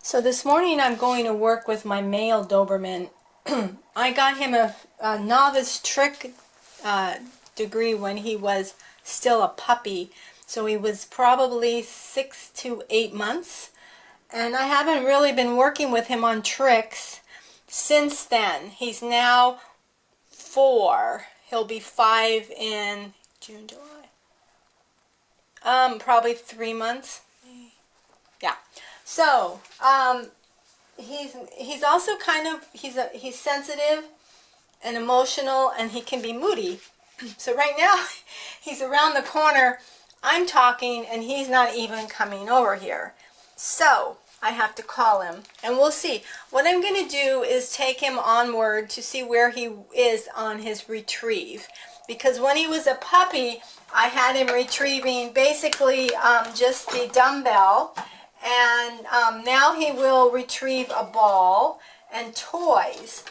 So this morning I'm going to work with my male Doberman. I got him a novice trick degree when he was still a puppy. So he was probably 6 to 8 months. And I haven't really been working with him on tricks since then. He's now 4. He'll be 5 in June, July. Probably 3 months. Yeah. So, he's also kind of he's sensitive and emotional, and he can be moody. So right now he's around the corner, I'm talking, and he's not even coming over here. So I have to call him, and we'll see. What I'm going to do is take him onward to see where he is on his retrieve, because when he was a puppy I had him retrieving basically just the dumbbell, and now he will retrieve a ball and toys.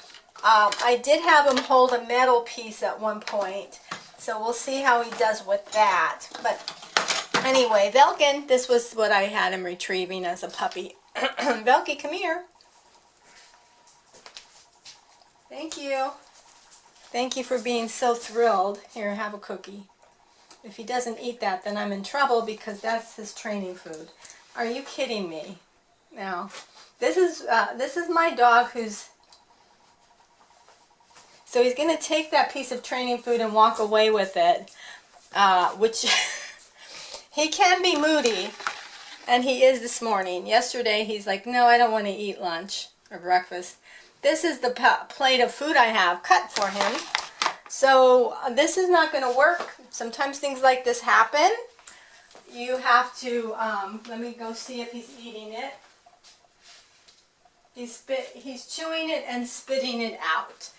I did have him hold a metal piece at one point, so we'll see how he does with that. But anyway, Velken, this was what I had him retrieving as a puppy. Velky, come here. Thank you. Thank you for being so thrilled. Here, have a cookie. If he doesn't eat that, then I'm in trouble, because that's his training food. Are you kidding me? Now, this is my dog who's... So he's going to take that piece of training food and walk away with it, which he can be moody, and he is this morning. Yesterday he's like, no, I don't want to eat lunch or breakfast. This is the plate of food I have cut for him. So this is not going to work. Sometimes things like this happen. You have to, let me go see if he's eating it. He's chewing it and spitting it out.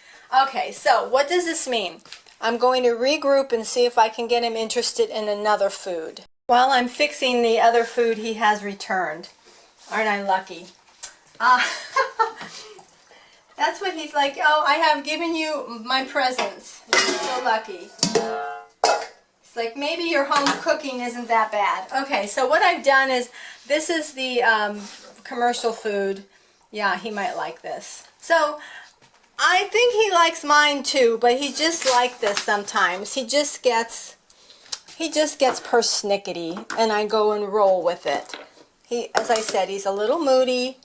Okay, so what does this mean? I'm going to regroup and see if I can get him interested in another food. While I'm fixing the other food he has returned. Aren't I lucky? That's what he's like, oh, I have given you my presents. You're so lucky. It's like, maybe your home cooking isn't that bad. Okay, so what I've done is, this is the commercial food. Yeah, he might like this. So, I think he likes mine too, but he just like this sometimes. He just gets persnickety, and I go and roll with it. As I said, he's a little moody.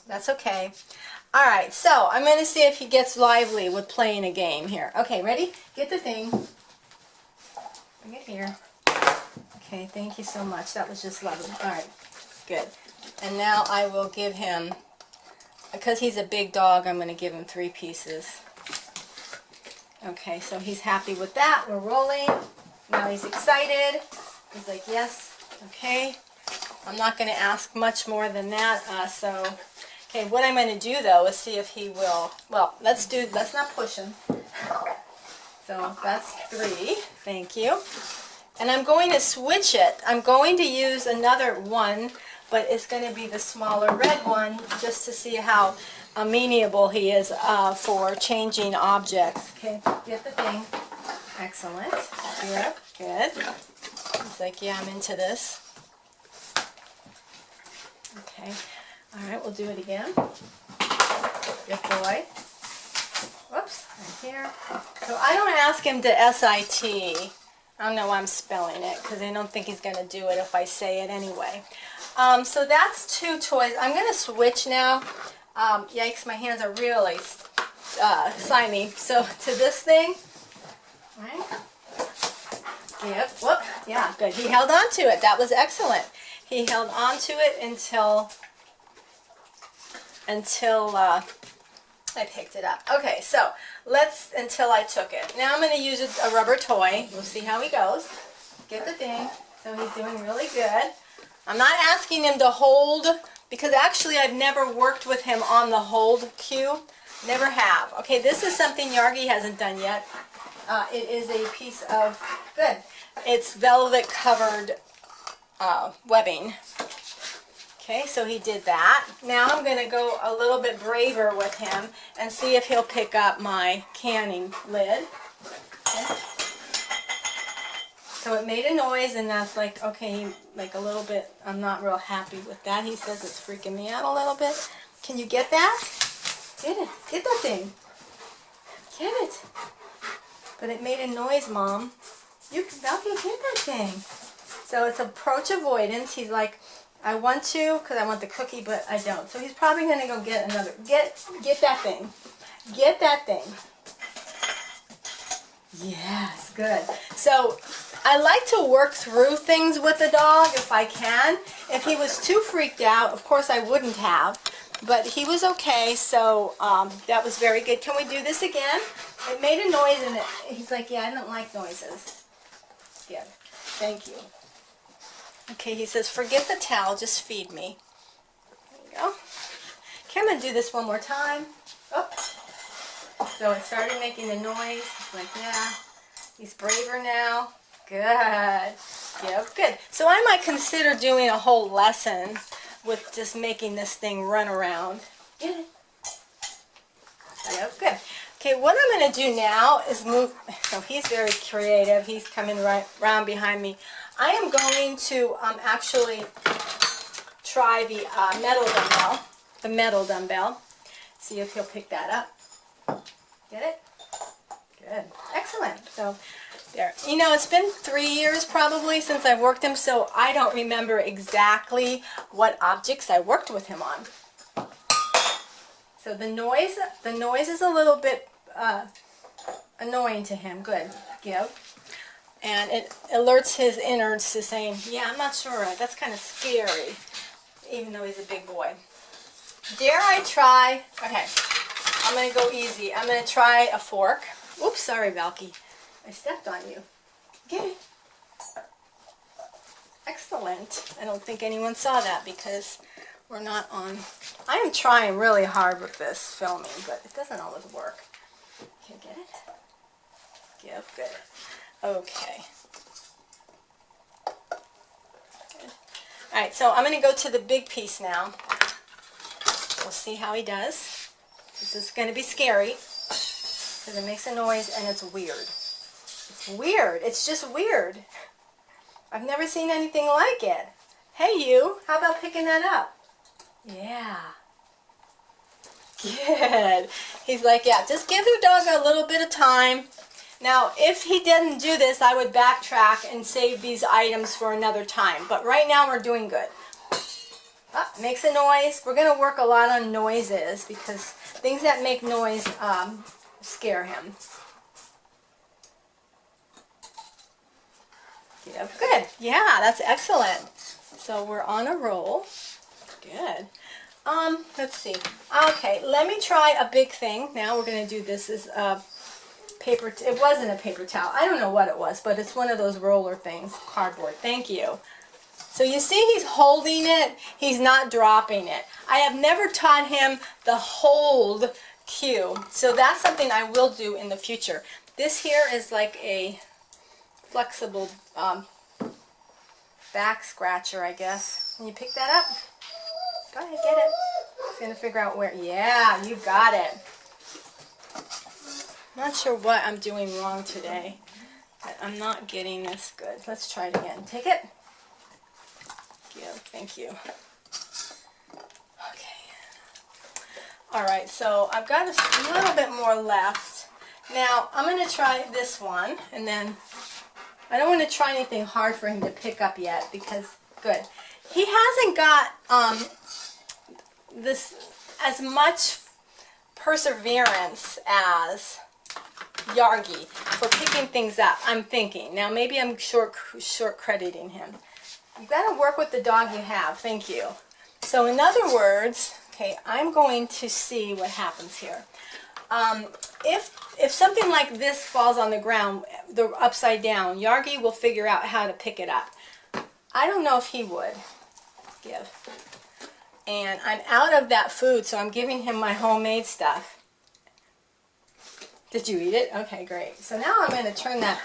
That's okay. All right, so I'm going to see if he gets lively with playing a game here. Okay, ready? Get the thing. Bring it here. Okay, thank you so much. That was just lovely. All right, good. And now I will give him, because he's a big dog, I'm going to give him 3 pieces. Okay, so he's happy with that. We're rolling. Now he's excited. He's like, yes, okay. I'm not going to ask much more than that. Okay, what I'm going to do though is see if he will, well, let's not push him. So that's 3. Thank you. And I'm going to switch it. I'm going to use another one, but it's going to be the smaller red one, just to see how amenable he is for changing objects. Okay, get the thing. Excellent. Good. Good. He's like, yeah, I'm into this. Okay. All right, we'll do it again. Good boy. Whoops, right here. So I don't ask him to SIT. I don't know why I'm spelling it, because I don't think he's going to do it if I say it anyway. So that's 2 toys. I'm going to switch now. Yikes, my hands are really slimy. So to this thing. All right. Yep. Whoop. Yeah, good. He held on to it. That was excellent. He held on to it until I picked it up. Okay, so until I took it. Now I'm going to use a rubber toy. We'll see how he goes. Get the thing. So he's doing really good. I'm not asking him to hold, because actually I've never worked with him on the hold cue. Never have. Okay, this is something Yargi hasn't done yet. It is a piece of, good, it's velvet covered webbing. Okay, so he did that. Now I'm going to go a little bit braver with him and see if he'll pick up my canning lid. Okay. So it made a noise, and that's like, okay, like a little bit, I'm not real happy with that. He says it's freaking me out a little bit. Can you get that? Get it. Get that thing. Get it. But it made a noise, Mom. You can get that thing. So it's approach avoidance. He's like, I want to because I want the cookie, but I don't. So he's probably going to go get another. Get that thing. Get that thing. Yes, good. So I like to work through things with the dog if I can. If he was too freaked out, of course I wouldn't have. But he was okay, so that was very good. Can we do this again? It made a noise, and he's like, yeah, I don't like noises. Yeah, thank you. Okay, he says, forget the towel, just feed me. There you go. Okay, I'm going to do this one more time. Oh. So it started making the noise. He's like, yeah. He's braver now. Good. Yep, good. So I might consider doing a whole lesson with just making this thing run around. Get it. Yep, good. Okay, what I'm going to do now is move. So he's very creative. He's coming right around behind me. I am going to actually try the metal dumbbell. The metal dumbbell. See if he'll pick that up. Get it? Good. Excellent. So there. You know, it's been 3 years probably since I've worked him, so I don't remember exactly what objects I worked with him on. So the noise is a little bit annoying to him. Good. Give. And it alerts his innards to saying, yeah, I'm not sure. That's kind of scary, even though he's a big boy. Dare I try? Okay. I'm going to go easy. I'm going to try a fork. Oops, sorry, Velky. I stepped on you. Get it. Excellent. I don't think anyone saw that because we're not on. I am trying really hard with this filming, but it doesn't always work. Okay, get it? Give, good. Okay. Good. All right, so I'm going to go to the big piece now. We'll see how he does. This is going to be scary because it makes a noise and it's weird. It's weird. It's just weird. I've never seen anything like it. Hey, you. How about picking that up? Yeah. Good. He's like, yeah, just give your dog a little bit of time. Now, if he didn't do this, I would backtrack and save these items for another time. But right now, we're doing good. Oh, makes a noise. We're going to work a lot on noises because things that make noise scare him. Yeah, good. Yeah, that's excellent. So we're on a roll. Good. Let's see. Okay, let me try a big thing. Now we're going to do this as paper. It wasn't a paper towel. I don't know what it was, but it's one of those roller things. Cardboard. Thank you. So you see he's holding it. He's not dropping it. I have never taught him the hold cue. So that's something I will do in the future. This here is like a flexible back scratcher, I guess. Can you pick that up? Go ahead, get it. He's going to figure out where. Yeah, you got it. Not sure what I'm doing wrong today, but I'm not getting this good. Let's try it again. Take it. Yeah, thank you. Okay. All right, so I've got a little bit more left. Now, I'm going to try this one, and then I don't want to try anything hard for him to pick up yet because, good. He hasn't got this as much perseverance as Yargi for picking things up, I'm thinking. Now, maybe I'm short crediting him. You've got to work with the dog you have. Thank you. So, in other words, okay, I'm going to see what happens here. If something like this falls on the ground, the upside down, Yargi will figure out how to pick it up. I don't know if he would. Give. And I'm out of that food, so I'm giving him my homemade stuff. Did you eat it? Okay, great. So now I'm going to turn that.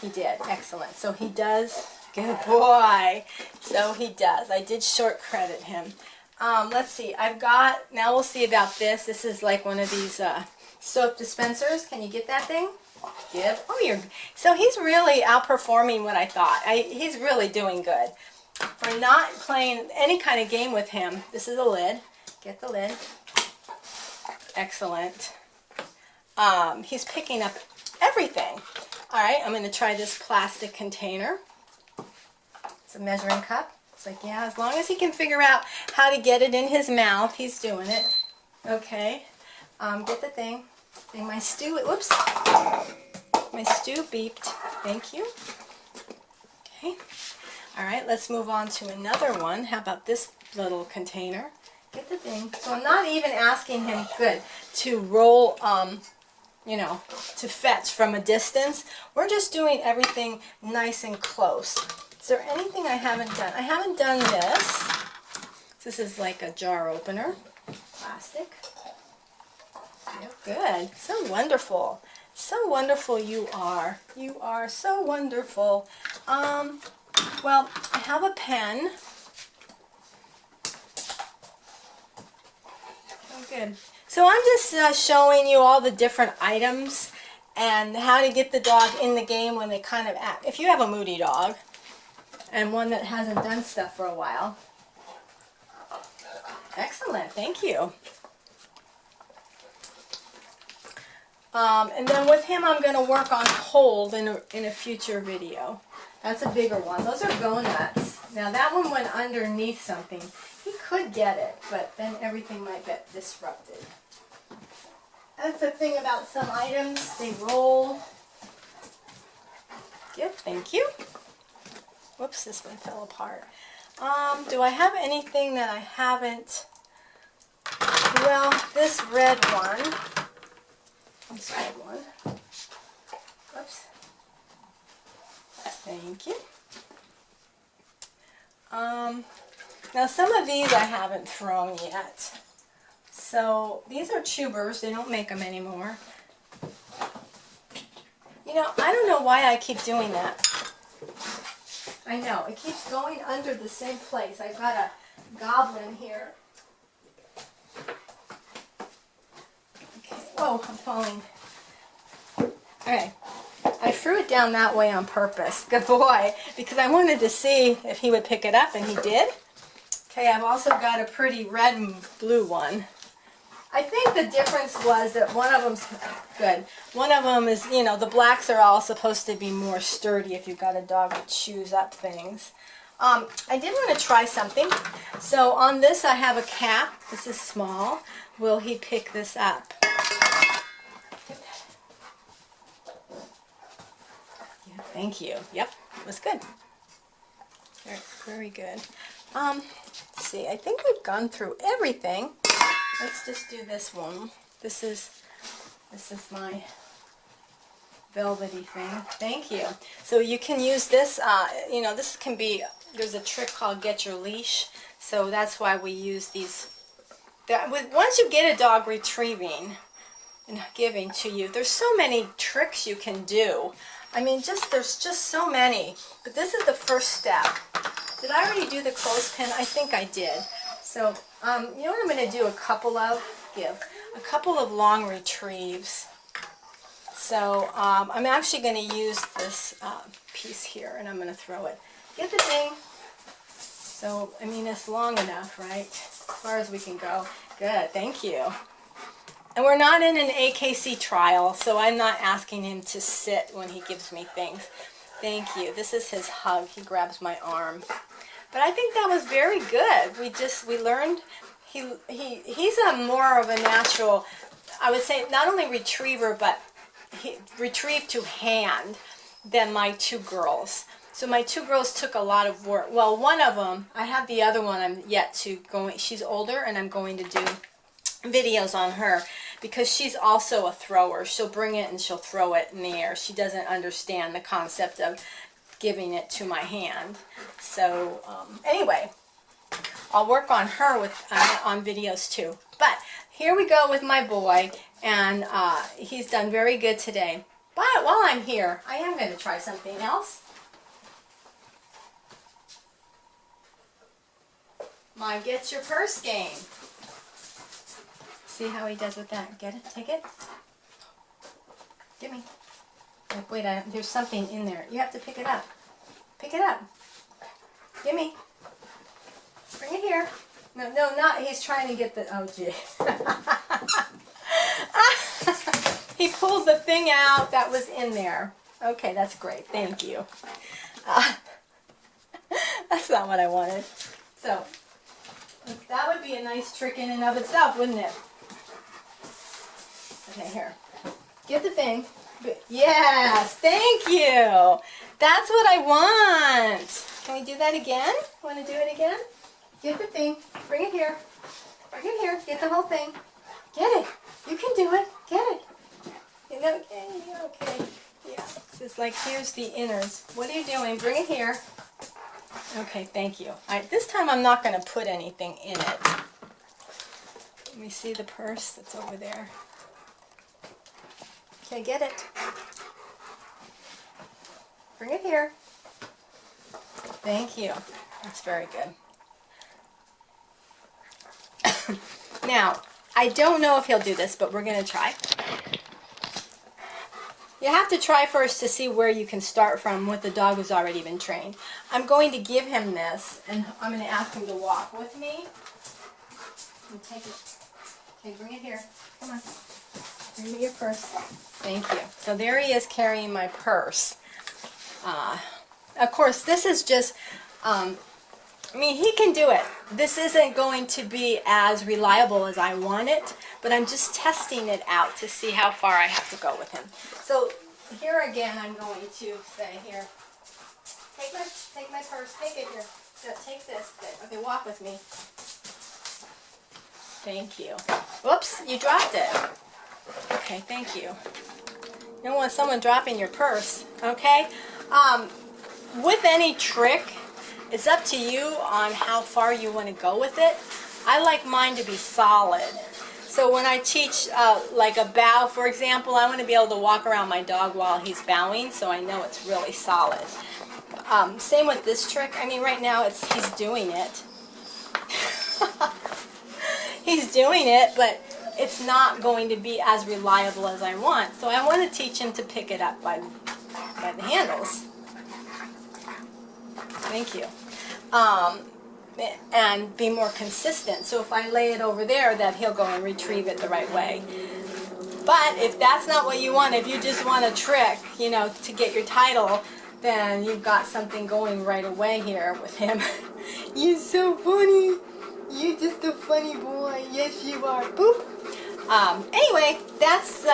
He did. Excellent. So he does. Good boy. So he does. I did short credit him. Let's see. I've got, now we'll see about this. This is like one of these soap dispensers. Can you get that thing? Give. Oh, so he's really outperforming what I thought. He's really doing good. For not playing any kind of game with him, this is a lid. Get the lid. Excellent. He's picking up everything. All right, I'm going to try this plastic container. It's a measuring cup. It's like, yeah, as long as he can figure out how to get it in his mouth, he's doing it. Okay. Get the thing. My stew, whoops. My stew beeped. Thank you. Okay. All right, let's move on to another one. How about this little container? Get the thing. So I'm not even asking him, good, to roll, you know, to fetch from a distance. We're just doing everything nice and close. Is there anything I haven't done? I haven't done this. This is like a jar opener. Plastic. Good. So wonderful. So wonderful you are. You are so wonderful. Well, I have a pen. Oh, good. So I'm just showing you all the different items and how to get the dog in the game when they kind of act. If you have a moody dog and one that hasn't done stuff for a while. Excellent. Thank you. And then with him, I'm going to work on hold in a future video. That's a bigger one. Those are go nuts. Now that one went underneath something. He could get it, but then everything might get disrupted. That's the thing about some items. They roll. Yep, thank you. Whoops, this one fell apart. Do I have anything that I haven't? Well, this red one. This red one. Whoops. Thank you. Now some of these I haven't thrown yet. So these are tubers. They don't make them anymore. You know, I don't know why I keep doing that. I know, it keeps going under the same place. I've got a goblin here. Okay. Oh, I'm falling. Okay. I threw it down that way on purpose. Good boy. Because I wanted to see if he would pick it up, and he did. Okay, I've also got a pretty red and blue one. I think the difference was that one of them's good. One of them is, you know, the blacks are all supposed to be more sturdy if you've got a dog that chews up things. I did want to try something. So on this I have a cap. This is small. Will he pick this up? Yeah, thank you. Yep, it was good. Very, very good. Let's see, I think we've gone through everything. Let's just do this one. This is my velvety thing. Thank you. So you can use this, you know, this can be, there's a trick called Get Your Leash. So that's why we use these. Once you get a dog retrieving and giving to you, there's so many tricks you can do. I mean, there's just so many. But this is the first step. Did I already do the clothespin? I think I did. So, you know what I'm going to do? A couple of long retrieves. So, I'm actually going to use this piece here, and I'm going to throw it. Get the thing. So, I mean, it's long enough, right? As far as we can go. Good, thank you. And we're not in an AKC trial, so I'm not asking him to sit when he gives me things. Thank you. This is his hug. He grabs my arm. But I think that was very good. We learned he's a more of a natural, I would say, not only retriever, but he retrieved to hand than my two girls. So my two girls took a lot of work. Well, one of them, I have the other one I'm yet to go, she's older, and I'm going to do videos on her because she's also a thrower. She'll bring it and she'll throw it in the air. She doesn't understand the concept of giving it to my hand. So anyway, I'll work on her with on videos too. But here we go with my boy, and he's done very good today. But while I'm here, I am going to try something else. My Get Your Purse game. See how he does with that. Get it? Take it? Give me. Like, wait, there's something in there. You have to pick it up. Pick it up. Gimme. Bring it here. No, no, not, he's trying to get the, oh gee. He pulled the thing out that was in there. Okay, that's great. Thank you. That's not what I wanted. So, that would be a nice trick in and of itself, wouldn't it? Okay, here. Get the thing. Yes, thank you. That's what I want. Can we do that again? Want to do it again? Get the thing. Bring it here. Bring it here. Get the whole thing. Get it. You can do it. Get it. Okay. Yeah. It's like, here's the innards. What are you doing? Bring it here. Okay, thank you. All right, this time I'm not going to put anything in it. Let me see the purse that's over there. Okay, get it. Bring it here. Thank you. That's very good. Now, I don't know if he'll do this, but we're going to try. You have to try first to see where you can start from with the dog who's already been trained. I'm going to give him this, and I'm going to ask him to walk with me. And take it. Okay, bring it here. Come on. Bring me your purse. Thank you. So there he is carrying my purse. Of course, this is just, I mean, he can do it. This isn't going to be as reliable as I want it, but I'm just testing it out to see how far I have to go with him. So here again, I'm going to say, here, take my purse, take it here. Take this. Okay, walk with me. Thank you. Whoops, you dropped it. Okay, thank you. You don't want someone dropping your purse, okay? With any trick, it's up to you on how far you want to go with it. I like mine to be solid. So when I teach like a bow, for example, I want to be able to walk around my dog while he's bowing, so I know it's really solid. Same with this trick. I mean, right now he's doing it. He's doing it, but it's not going to be as reliable as I want. So I want to teach him to pick it up by the handles. Thank you. And be more consistent. So if I lay it over there, that he'll go and retrieve it the right way. But if that's not what you want, if you just want a trick, you know, to get your title, then you've got something going right away here with him. You're so funny. You're just a funny boy. Yes, you are. Boop. Anyway, that's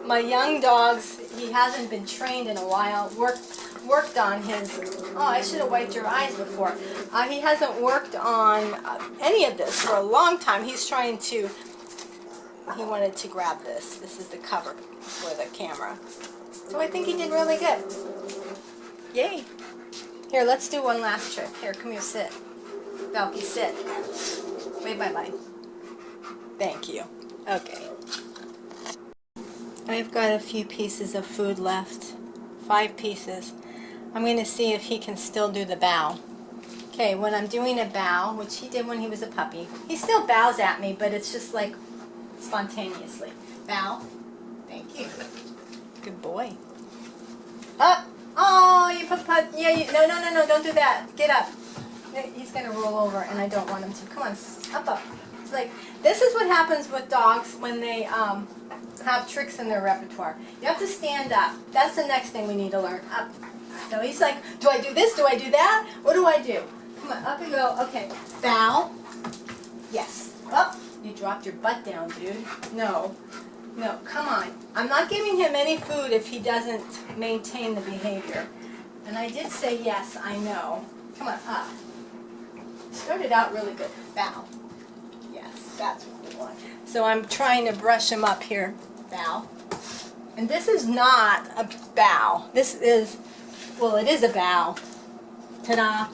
my young dogs. He hasn't been trained in a while. Worked on his. Oh, I should have wiped your eyes before. He hasn't worked on any of this for a long time. He's trying to. He wanted to grab this. This is the cover for the camera. So I think he did really good. Yay! Here, let's do one last trick. Here, come here, sit. Velky, sit. Wave bye-bye. Thank you. Okay. I've got a few pieces of food left. 5 pieces. I'm going to see if he can still do the bow. Okay, when I'm doing a bow, which he did when he was a puppy, he still bows at me, but it's just like spontaneously. Bow. Thank you. Good boy. Up. Oh, you put, yeah, no, don't do that. Get up. He's going to roll over, and I don't want him to. Come on, up. It's like, this is what happens with dogs when they have tricks in their repertoire. You have to stand up. That's the next thing we need to learn. Up. So he's like, do I do this? Do I do that? What do I do? Come on, up and go. Okay, bow. Yes. Up. You dropped your butt down, dude. No, come on. I'm not giving him any food if he doesn't maintain the behavior. And I did say yes, I know. Come on, up. Started out really good. Bow. Yes, that's what we want. So I'm trying to brush him up here. Bow. And this is not a bow. This is, well, it is a bow. Ta-da.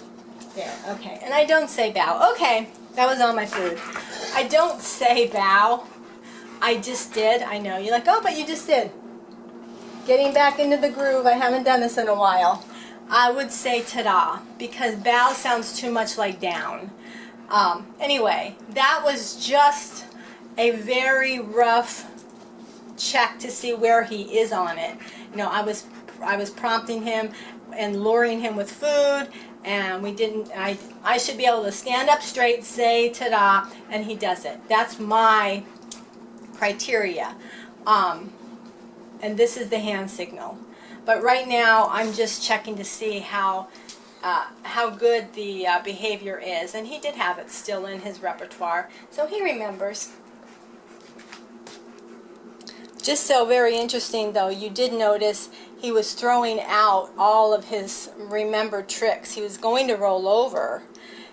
There, okay. And I don't say bow. Okay, that was all my food. I don't say bow. I just did. I know. You're like, oh, but you just did. Getting back into the groove. I haven't done this in a while. I would say ta-da, because bow sounds too much like down. Anyway, that was just a very rough check to see where he is on it. You know, I was prompting him and luring him with food, and we didn't. I should be able to stand up straight, say ta-da, and he does it. That's my criteria. And this is the hand signal. But right now, I'm just checking to see how good the behavior is. And he did have it still in his repertoire, so he remembers. Just so very interesting, though, you did notice he was throwing out all of his remembered tricks. He was going to roll over.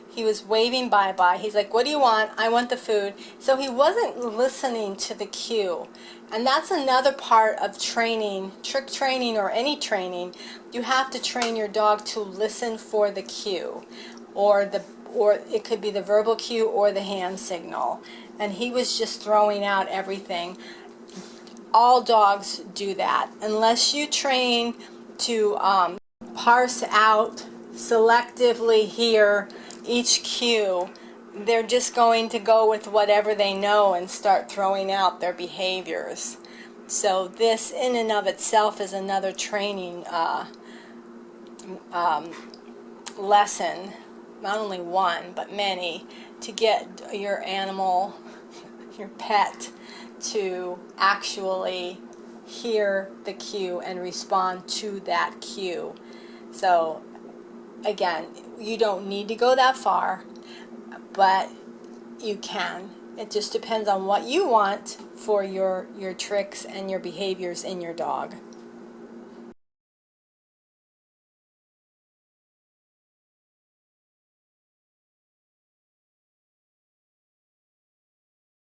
He was waving bye-bye. He's like, what do you want? I want the food. So he wasn't listening to the cue. And that's another part of training, trick training or any training. You have to train your dog to listen for the cue, or it could be the verbal cue or the hand signal. And he was just throwing out everything. All dogs do that. Unless you train to parse out, selectively hear each cue, they're just going to go with whatever they know and start throwing out their behaviors. So this in and of itself is another training lesson, not only one but many, to get your animal, your pet, to actually hear the cue and respond to that cue. So again, you don't need to go that far, but you can. It just depends on what you want for your tricks and your behaviors in your dog.